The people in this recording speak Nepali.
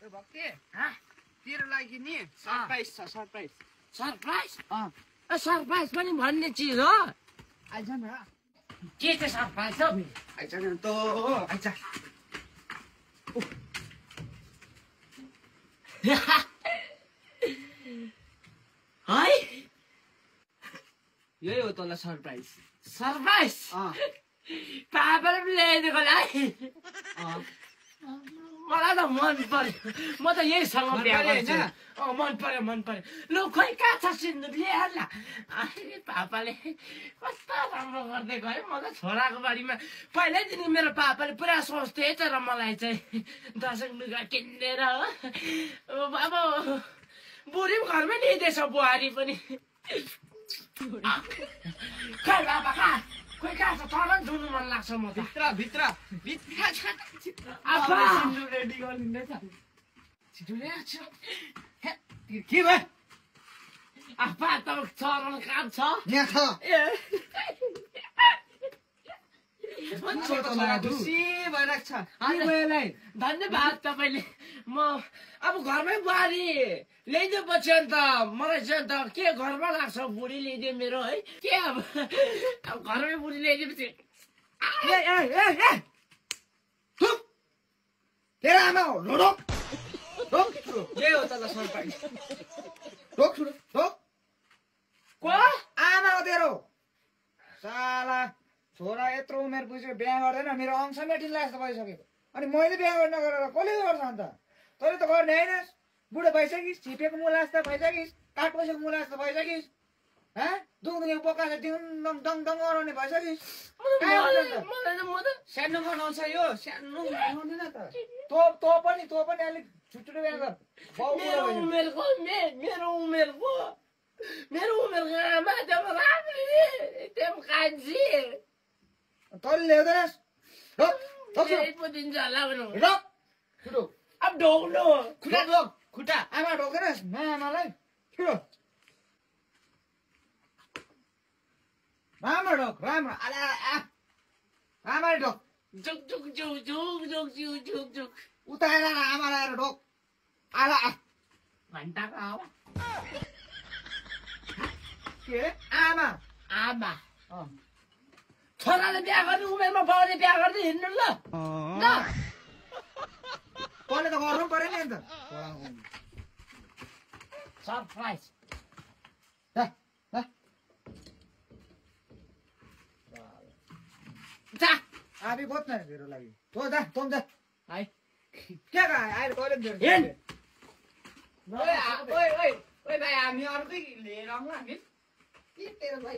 भक्ति तेरो लागि नि सरप्राइज छ सरप्राइज सरप्राइज सरप्राइज पनि भन्ने चिज हो आइज न के चाहिँ सरप्राइज हो आइज न त आइज है यही हो तँलाई सरप्राइज सरप्राइज पापाले पनि ल्याइदिएको होला है मलाई त मन पर्यो म त यहीसँग बिहा गर्छु मन पर्यो लु खोइ कहाँ छ सिन्दुर ल्याउला पापाले कस्तो राम्रो गर्दै गयो म त छोराको बारीमा पहिल्यैदेखि मेरो पापाले पुरा सोच्थे तर मलाई चाहिँ दसैँ लुगा किनेर हो अब बुढी पनि घरमै ल्याइदिएछ बुहारी पनि खै बाबा कहाँ खोइ कहाँ छ तल धुनु मन लाग्छ म त भित्र छ सिन्दुर रेडी गरिदिँदैछ छिटो ल्याएको के भयो आप्पा त चरण काम छ यहाँ छ धन्यवाद तपाईले म अब घरमै बुहारी ल्याइदिएपछि अन्त मलाई चाहिँ अन्त के घरमा लाग्छ बुढी ल्याइदियो मेरो है के अब घरमै बुढी ल्याइदिएपछि तेरो आमा हो रोक यही हो तँलाई सरप्राइज रोक को आमा हो तेरो साला छोरा यत्रो उमेर पुगेर बिहा गर्दैन मेरो अंश मेटिनलाई जस्तो भइसक्यो अनि मैले बिहा गर्न गरेर कसले गर्छ अन्त तैँले त गर्ने होइन बुढो भइसकिस् छिपेको मुला जस्तो भइसकिस् काठ पैसाको मुला जस्तो भइसकिस् दुङ बोकाएर दङ गराउने भइसकिस् सानो बनाउँछ यो सानो बनाउँदैन त तँ पनि अलिक छुट्टो बिहा गर मेरो उमेरको आमा जब राम्री त्यो कान्छी तैँले ल्याउँदैनस् अब ढोक्नु खुट्टा आमा ढोक्दैनस् आमालाई छिटो राम्रो ढोक राम्रो आमाले ढोक झुक उता आएर आमालाई आएर ढोक आला घन्टाको आवा के अरे आमा छोराले बिहा गर्ने उमेरमा बाउले बिहा गर्दै हिँड्नु ल तँले त गर्नु पर्यो नि अन्त सरप्राइज जा आबी बोत न तेरो लागि तँ जा है क्या आएर कहिले ओए भाइ हामी अर्कै लिएर आउँ हामी के तेरो भाइ